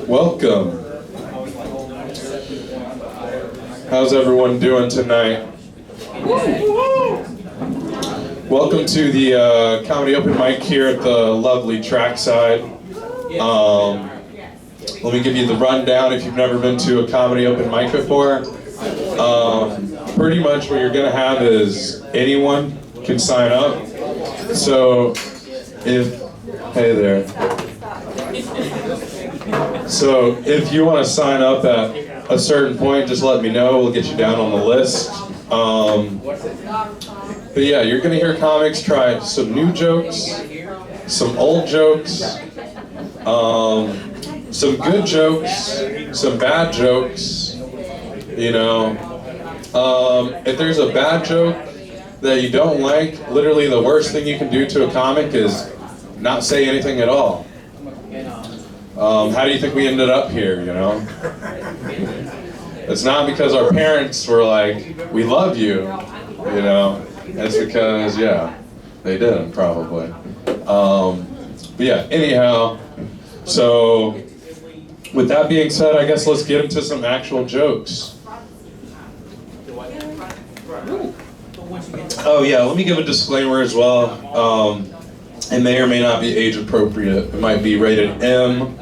Welcome. How's everyone doing tonight? Welcome to the comedy open mic here at the lovely Trackside. Let me give you the rundown if you've never been to a comedy open mic before. Pretty much what you're gonna have is anyone can sign up. So hey there. So if you want to sign up at a certain point, just let me know. We'll get you down on the list. But yeah, you're gonna hear comics try some new jokes, some old jokes, some good jokes, some bad jokes. You know, if there's a bad joke that you don't like, literally the worst thing you can do to a comic is not say anything at all. How do you think we ended up here, you know? It's not because our parents were like, we love you, you know? It's because, yeah, they didn't, probably. But yeah, anyhow, so with that being said, I guess let's get into some actual jokes. Oh yeah, let me give a disclaimer as well. It may or may not be age appropriate. It might be rated M.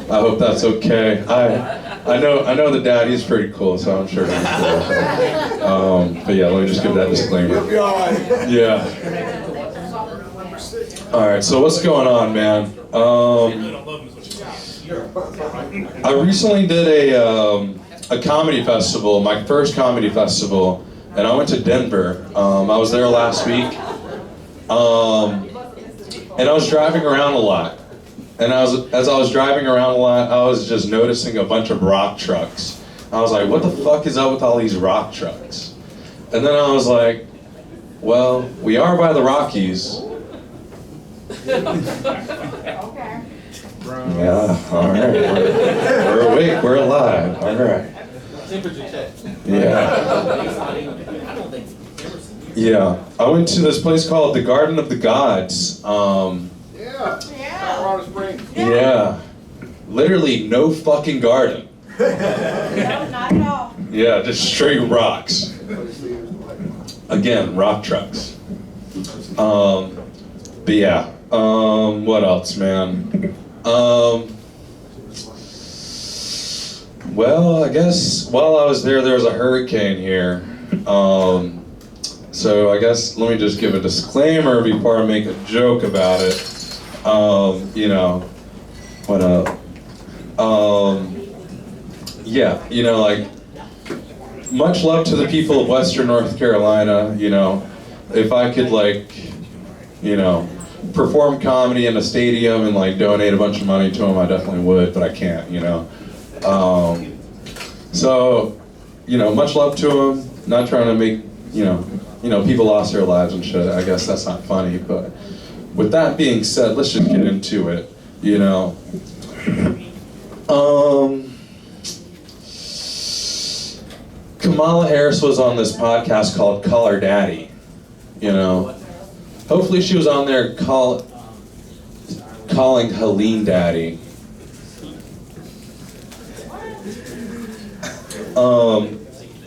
I hope that's okay. I know the dad, he's pretty cool, so I'm sure he's cool. But yeah, let me just give that disclaimer. Yeah. Alright, so what's going on, man? I recently did a comedy festival, my first comedy festival, and I went to Denver. I was there last week. And I was driving around a lot. And as I was driving around a lot, I was just noticing a bunch of rock trucks. I was like, what the fuck is up with all these rock trucks? And then I was like, well, we are by the Rockies. Okay. Yeah, all right. We're awake, we're alive, all right. Yeah. Yeah, I went to this place called the Garden of the Gods. Yeah, literally no fucking garden. No, not at all. Yeah, just straight rocks. Again, rock trucks. But yeah, what else, man? Well, I guess while I was there was a hurricane here. So I guess let me just give a disclaimer before I make a joke about it. You know, what up? Yeah, you know, like, much love to the people of Western North Carolina, you know. If I could, like, you know, perform comedy in a stadium and, like, donate a bunch of money to them, I definitely would, but I can't, you know. So, you know, much love to them. Not trying to make, you know, people lost their lives and shit. I guess that's not funny, but with that being said, let's just get into it, you know. Kamala Harris was on this podcast called Call Her Daddy, you know. Hopefully she was on there calling Helene Daddy.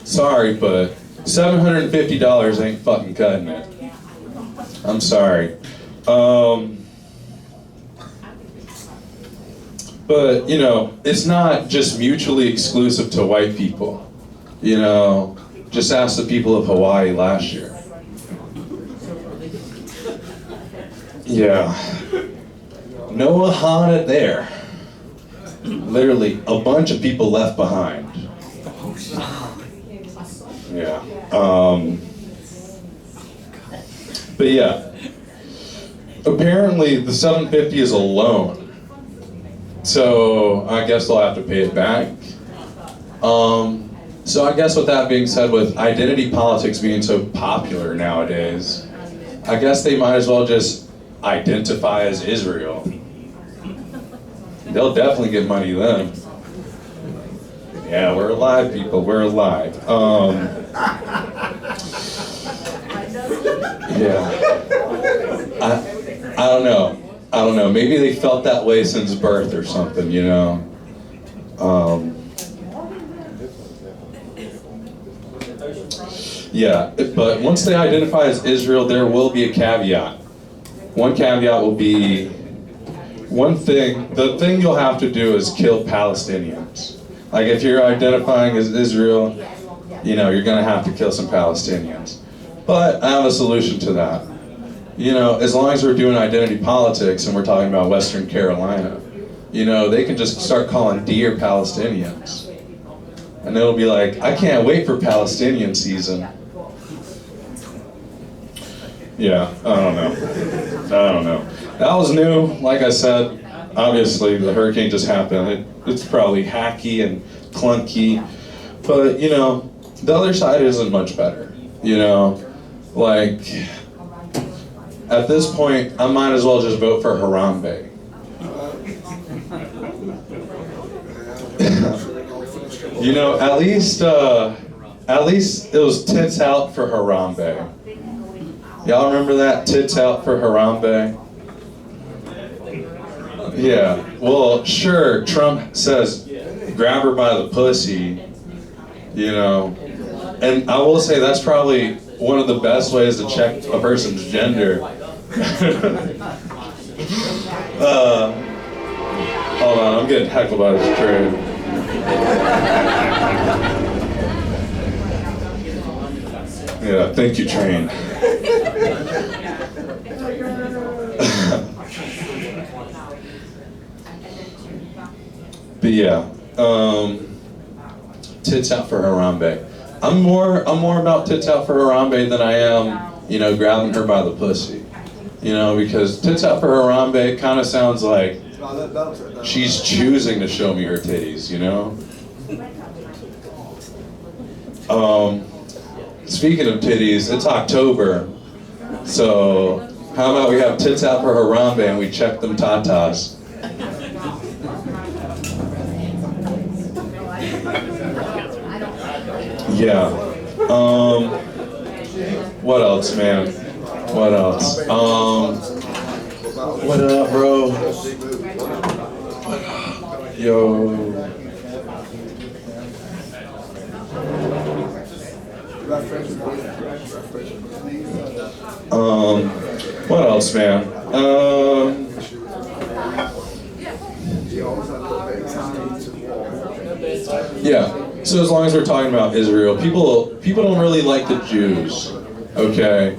Sorry, but $750 ain't fucking cutting it. I'm sorry. But, you know, it's not just mutually exclusive to white people. You know, just ask the people of Hawaii last year. Yeah. Noah Hana there. Literally, a bunch of people left behind. Yeah. But yeah. Apparently, the $750 is a loan. So, I guess they'll have to pay it back. So I guess with that being said, with identity politics being so popular nowadays, I guess they might as well just identify as Israel. They'll definitely get money then. Yeah, we're alive, people, we're alive. Yeah. I don't know. I don't know, maybe they felt that way since birth or something, you know. Yeah, but once they identify as Israel, there will be a caveat. One caveat will be, the thing you'll have to do is kill Palestinians. Like if you're identifying as Israel, you know, you're gonna have to kill some Palestinians. But I have a solution to that. You know, as long as we're doing identity politics and we're talking about Western Carolina, you know, they can just start calling deer Palestinians. And it'll be like, I can't wait for Palestinian season. Yeah, I don't know. That was new, like I said, obviously the hurricane just happened. It's probably hacky and clunky, but you know, the other side isn't much better, you know? Like, at this point, I might as well just vote for Harambe. You know, at least it was tits out for Harambe. Y'all remember that? Tits out for Harambe? Yeah, well, sure, Trump says, grab her by the pussy, you know, and I will say that's probably one of the best ways to check a person's gender. Hold on, I'm getting heckled by this train. Yeah, thank you, train. But yeah, tits out for Harambe. I'm more about tits out for Harambe than I am, you know, grabbing her by the pussy. You know, because tits out for Harambe kind of sounds like she's choosing to show me her titties, you know? Speaking of titties, it's October, so how about we have tits out for Harambe and we check them tatas? Yeah. What else, man? What else? What up, bro? Yo. What else, man? Yeah. So as long as we're talking about Israel, people don't really like the Jews. Okay.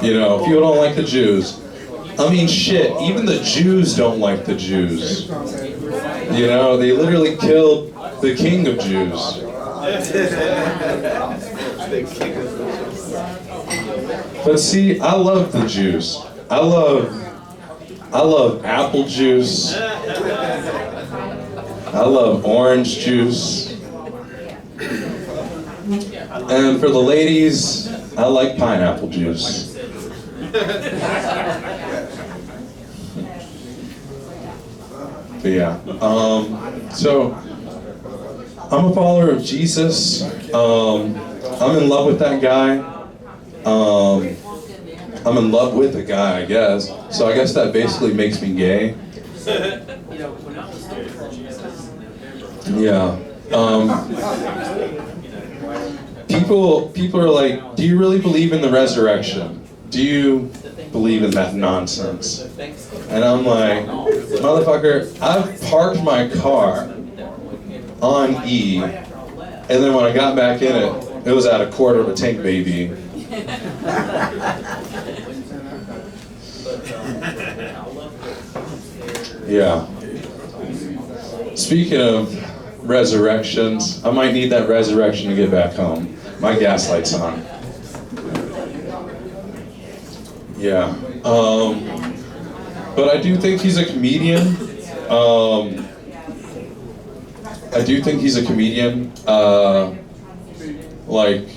You know, people don't like the Jews. I mean, shit, even the Jews don't like the Jews. You know, they literally killed the king of Jews. But see, I love the Jews. I love apple juice. I love orange juice. And for the ladies, I like pineapple juice. But yeah, so I'm a follower of Jesus. I'm in love with that guy. I'm in love with a guy, I guess. So I guess that basically makes me gay. Yeah. People are like, do you really believe in the resurrection? Do you believe in that nonsense? And I'm like, motherfucker, I've parked my car on E, and then when I got back in it, it was at a quarter of a tank, baby. Yeah. Speaking of resurrections, I might need that resurrection to get back home. My gas light's on. Yeah. But I do think he's a comedian. Like,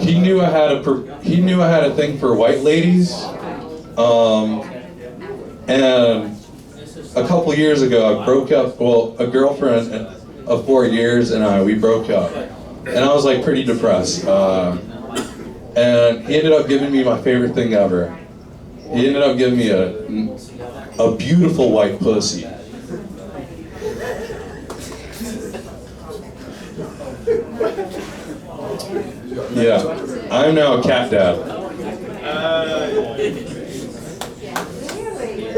he knew I had a thing for white ladies. And a couple years ago, I broke up. Well, a girlfriend of 4 years and we broke up, and I was like pretty depressed. And he ended up giving me my favorite thing ever. He ended up giving me a beautiful white pussy. Yeah, I'm now a cat dad.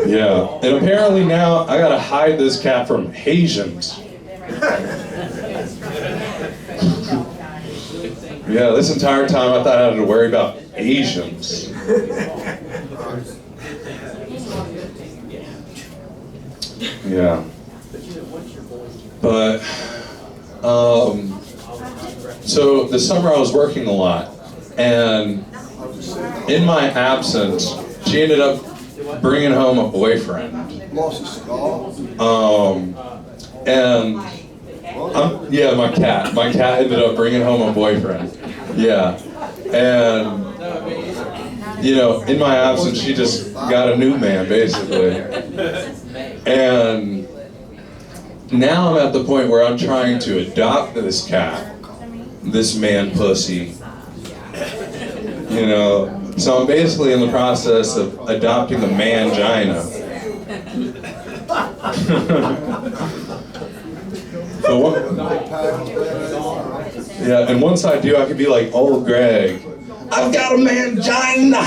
Yeah, and apparently now I gotta hide this cat from Haitians. Yeah, this entire time I thought I had to worry about Asians. Yeah. But, so this summer I was working a lot, and in my absence, she ended up bringing home a boyfriend. Yeah, my cat. My cat ended up bringing home a boyfriend. Yeah. And, you know, in my absence, she just got a new man, basically. And now I'm at the point where I'm trying to adopt this cat, this man pussy. You know, so I'm basically in the process of adopting a mangina. Yeah, and once I do, I could be like old Greg. I've got a mangina.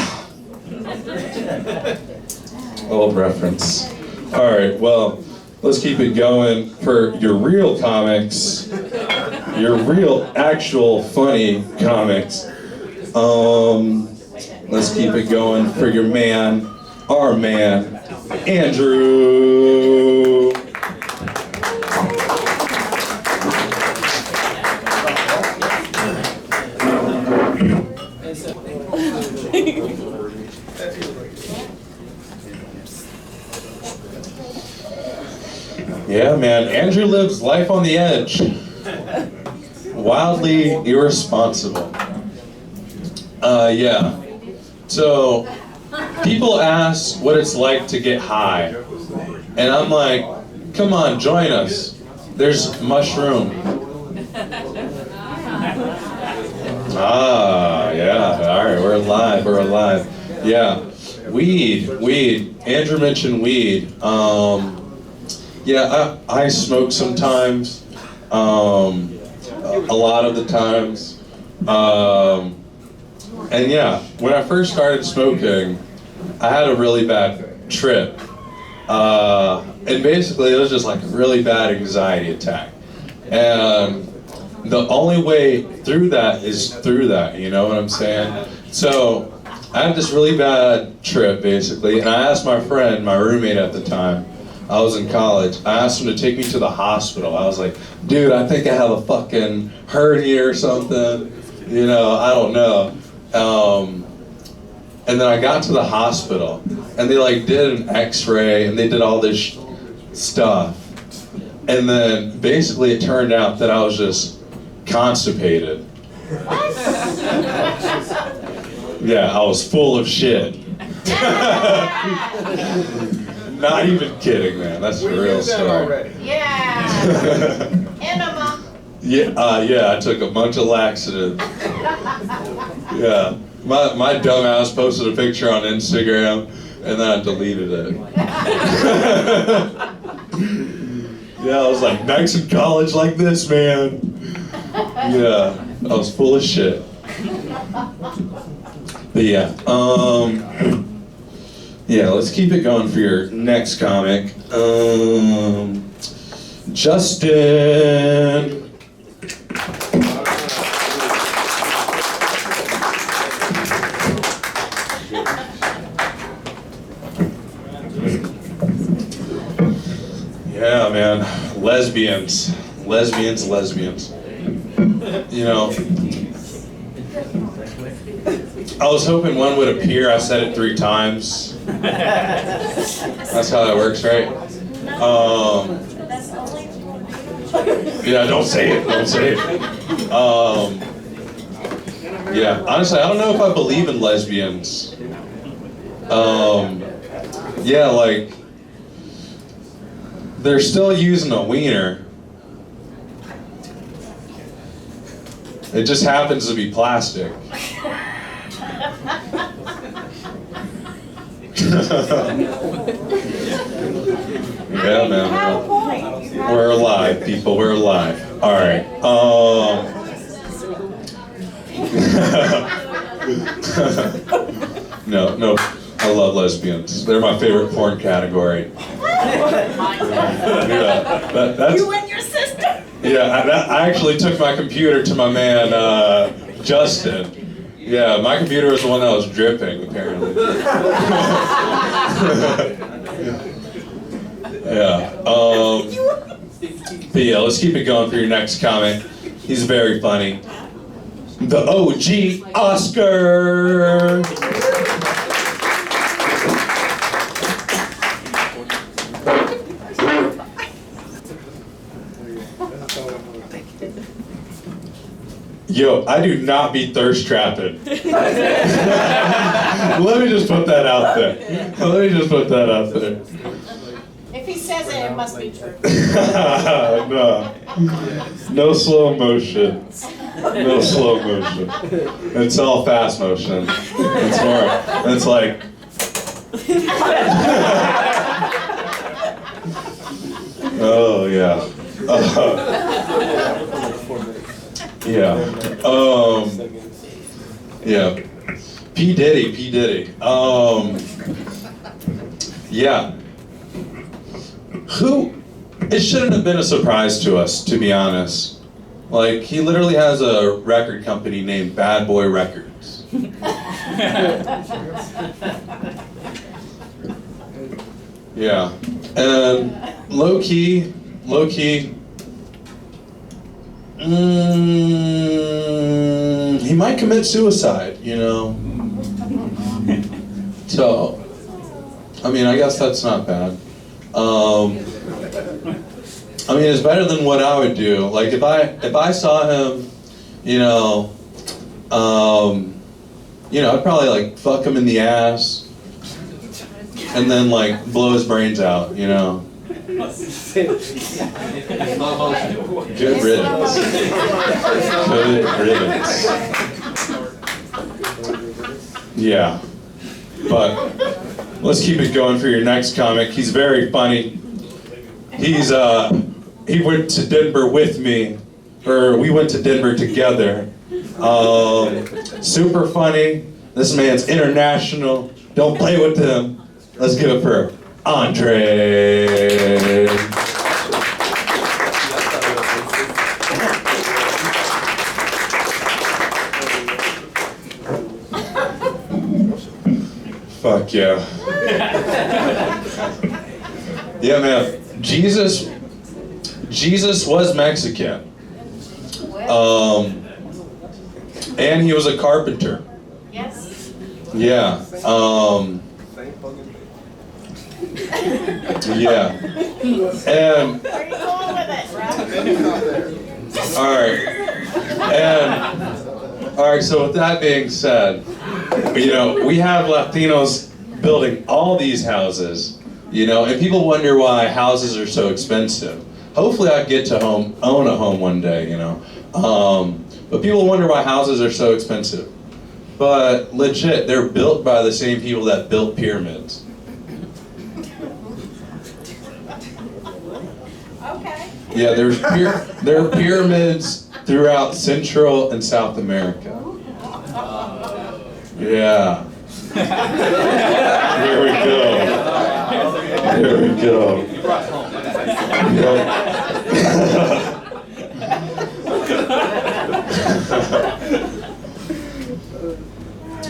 Old reference. All right, well, let's keep it going for your real comics, your real, actual, funny comics. Let's keep it going for your man, our man, Andrew. Yeah, man, Andrew lives life on the edge. Wildly irresponsible. Yeah. So, people ask what it's like to get high. And I'm like, come on, join us. There's mushroom. Ah, yeah, all right, we're alive. Yeah, weed. Andrew mentioned weed. Yeah, I smoke sometimes, a lot of the times. And yeah, when I first started smoking, I had a really bad trip. And basically it was just like a really bad anxiety attack. And the only way through that is through that, you know what I'm saying? So I had this really bad trip basically, and I asked my friend, my roommate at the time, I was in college, I asked him to take me to the hospital. I was like, dude, I think I have a fucking hernia or something, you know, I don't know. And then I got to the hospital, and they like did an x-ray, and they did all this stuff. And then basically it turned out that I was just constipated. Yeah, I was full of shit. Not even kidding, man. That's a real story. Yeah. Enema. Yeah, I took a bunch of laxatives. Yeah. My dumbass posted a picture on Instagram, and then I deleted it. Yeah, I was like, back in college like this, man. Yeah, I was full of shit. But yeah, yeah, let's keep it going for your next comic. Justin. Yeah, man, lesbians. You know, I was hoping one would appear. I said it 3 times. That's how that works, right? Yeah, don't say it. Yeah, honestly, I don't know if I believe in lesbians. Yeah, like, they're still using a wiener. It just happens to be plastic. Yeah, man. We're alive, people. We're alive. All right. No. I love lesbians. They're my favorite porn category. Yeah, that's, You and your sister? yeah, I actually took my computer to my man, Justin. Yeah, my computer was the one that was dripping, apparently. Yeah. But yeah, let's keep it going for your next comic. He's very funny. The OG Oscar! Yo, I do not be thirst trapping. Let me just put that out there. If he says it, it must be true. No slow motion. No slow motion. It's all fast motion. It's more, it's like... Oh, yeah. Yeah. Yeah. P. Diddy. Yeah. It shouldn't have been a surprise to us, to be honest. Like, he literally has a record company named Bad Boy Records. Yeah. And low key, he might commit suicide, you know? So, I mean, I guess that's not bad. I mean, it's better than what I would do. Like, if I saw him, I'd probably, like, fuck him in the ass, and then, like, blow his brains out, you know? Good riddance. Good riddance. Yeah. But let's keep it going for your next comic. He's very funny. He went to Denver with me, or we went to Denver together. Super funny. This man's international. Don't play with him. Let's give it for Andre. Fuck yeah. Yeah, man. Jesus was Mexican. And he was a carpenter. Yes. Yeah. Yeah. And Where are you going with it, bro? all right, so with that being said, we have Latinos building all these houses, and people wonder why houses are so expensive. Hopefully I get to own a home one day, but people wonder why houses are so expensive. But legit, they're built by the same people that built pyramids. Okay. Yeah, there are pyramids throughout Central and South America. Yeah. There we go.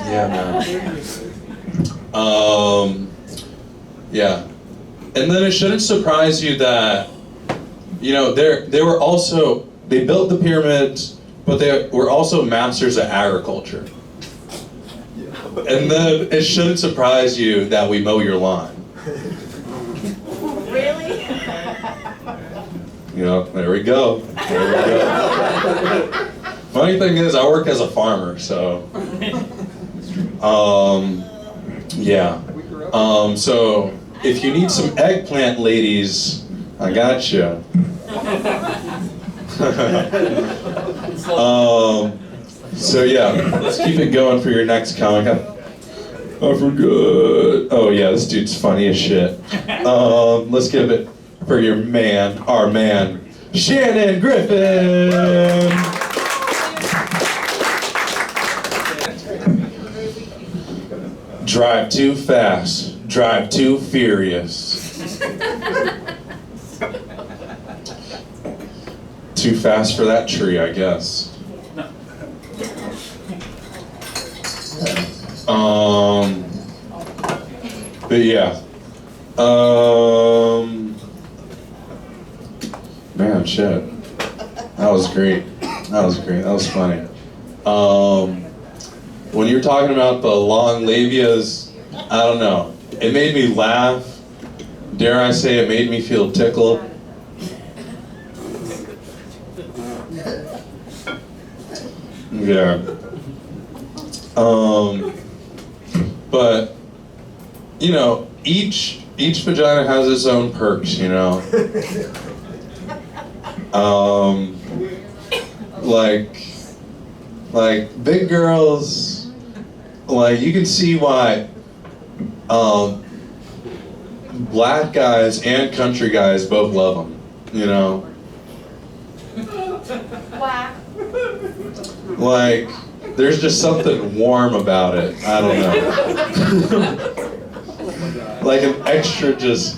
Yeah, man. Yeah. And then it shouldn't surprise you that, they built the pyramids, but they were also masters at agriculture. And then it shouldn't surprise you that we mow your lawn. Really? There we go. Funny thing is, I work as a farmer, so. Yeah. So if you need some eggplant ladies, I got you. So yeah, let's keep it going for your next comic. I forgot. Oh yeah, this dude's funny as shit. Let's give it for your man, our man, Shannon Griffin. Drive too fast, drive too furious. Too fast for that tree, I guess. But yeah. Man, shit. That was great. That was great. That was funny. When you were talking about the long labias, I don't know. It made me laugh. Dare I say it made me feel tickled. Yeah. But you know, each vagina has its own perks, you know. Like big girls, like you can see why black guys and country guys both love them, you know. Like, there's just something warm about it. I don't know. Like an extra just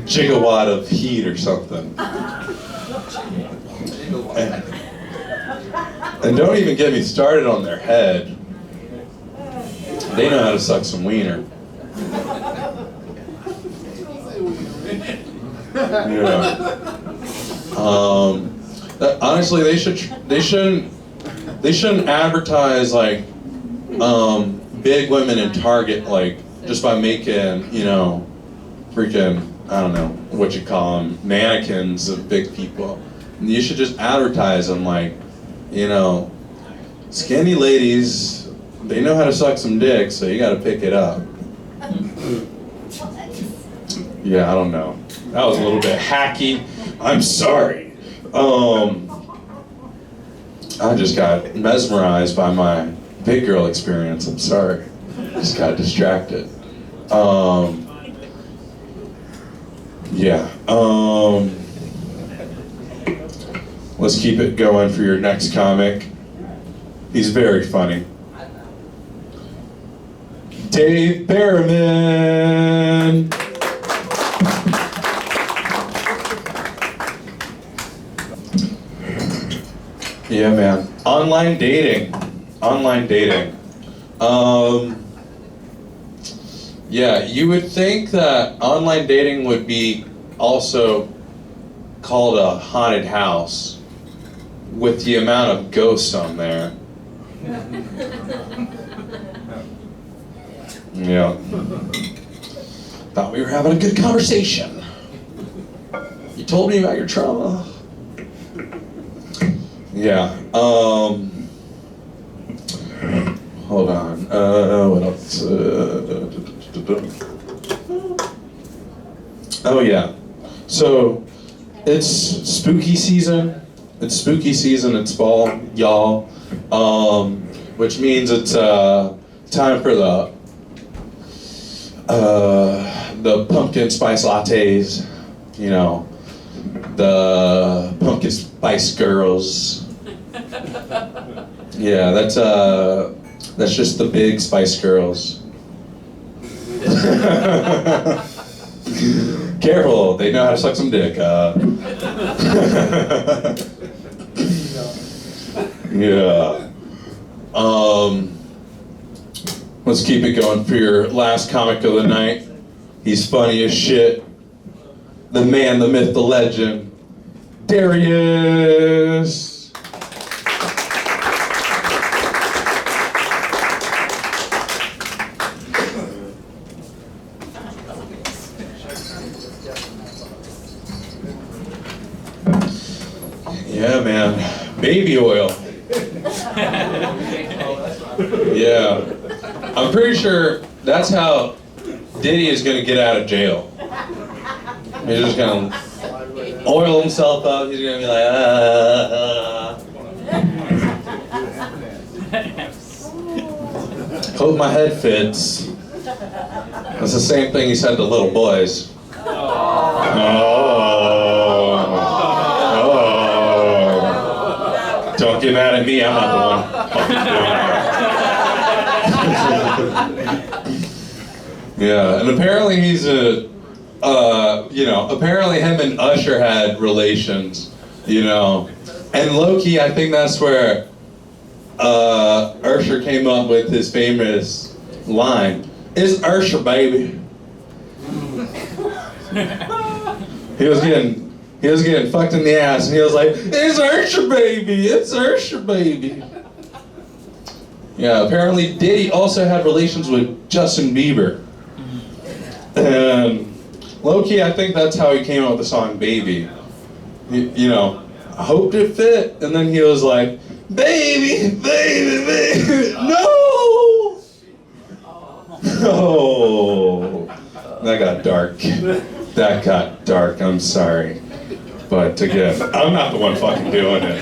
gigawatt of heat or something. And don't even get me started on their head. They know how to suck some wiener. Yeah. Honestly, they shouldn't advertise like big women in Target, like just by making, you know, freaking, I don't know what you call them, mannequins of big people. You should just advertise them like, you know, skinny ladies, they know how to suck some dick, so you gotta pick it up. Yeah, I don't know. That was a little bit hacky. I'm sorry. I just got mesmerized by my big girl experience. I'm sorry. Just got distracted. Yeah. Let's keep it going for your next comic. He's very funny. Dave Berriman. Yeah, man. Online dating. Online dating. Yeah, you would think that online dating would be also called a haunted house with the amount of ghosts on there. Yeah. Thought we were having a good conversation. You told me about your trauma. Yeah. Hold on. What else? Oh yeah. So it's spooky season. It's spooky season. It's fall, y'all. Which means it's time for the pumpkin spice lattes. You know, the pumpkin spice girls. Yeah, that's just the big Spice Girls. Careful, they know how to suck some dick. Yeah. Let's keep it going for your last comic of the night. He's funny as shit. The man, the myth, the legend, Darius. Yeah, man. Baby oil. Yeah. I'm pretty sure that's how Diddy is going to get out of jail. He's just going to oil himself up. He's going to be like, Hope my head fits. That's the same thing he said to little boys. Oh. Don't get mad at me, I'm not the one doing it. Yeah, and apparently he's apparently him and Usher had relations, And low-key, I think that's where Usher came up with his famous line, "It's Usher, baby." He was getting fucked in the ass, and he was like, "It's Usher, baby. It's Usher, baby." Yeah, apparently Diddy also had relations with Justin Bieber. And low-key, I think that's how he came up with the song "Baby." I hoped it fit, and then he was like, "Baby, baby, baby, no!" Oh, that got dark. That got dark, I'm sorry. But again, I'm not the one fucking doing it.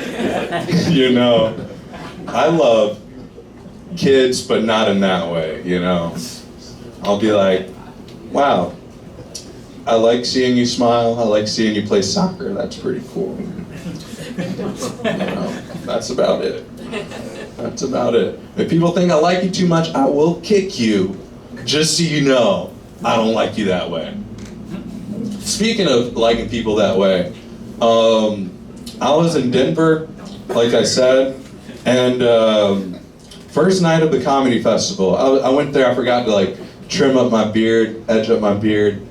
I love kids, but not in that way, I'll be like, "Wow, I like seeing you smile. I like seeing you play soccer. That's pretty cool." That's about it. That's about it. If people think I like you too much, I will kick you. Just so you know, I don't like you that way. Speaking of liking people that way, I was in Denver, like I said, and first night of the comedy festival, I went there. I forgot to trim up my beard, edge up my beard,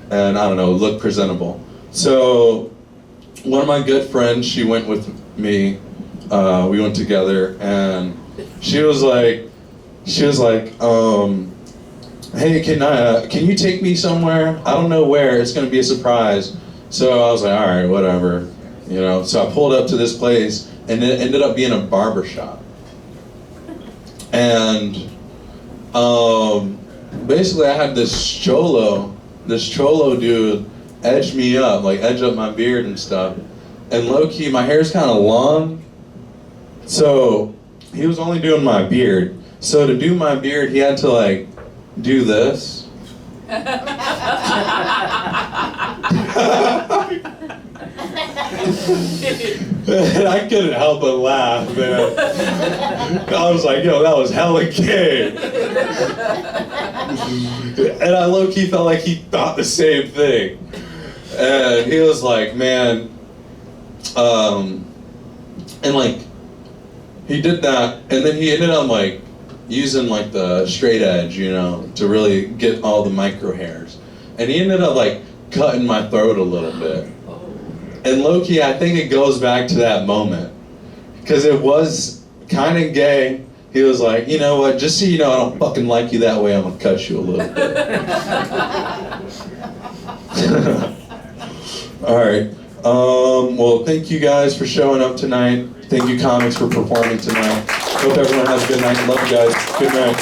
and I don't know, look presentable. So one of my good friends, she went with me. We went together, and she was like, "Hey, can you take me somewhere? I don't know where. It's gonna be a surprise." So I was like, "All right, whatever." So I pulled up to this place, and it ended up being a barber shop. And basically, I had this cholo dude edge me up, edge up my beard and stuff. And low-key, my hair's kind of long, so he was only doing my beard. So to do my beard, he had to do this. And I couldn't help but laugh, man. I was like, "Yo, that was hella gay." And I low-key felt like he thought the same thing. And he was like, "Man," and he did that, and then he ended up using the straight edge, to really get all the micro hairs. And he ended up cutting my throat a little bit. And low-key, I think it goes back to that moment, because it was kind of gay. He was like, "You know what, just so you know I don't fucking like you that way, I'm gonna cut you a little bit." Alright, well, thank you guys for showing up tonight. Thank you, comics, for performing tonight. Hope everyone has a good night. Love you guys. Good night.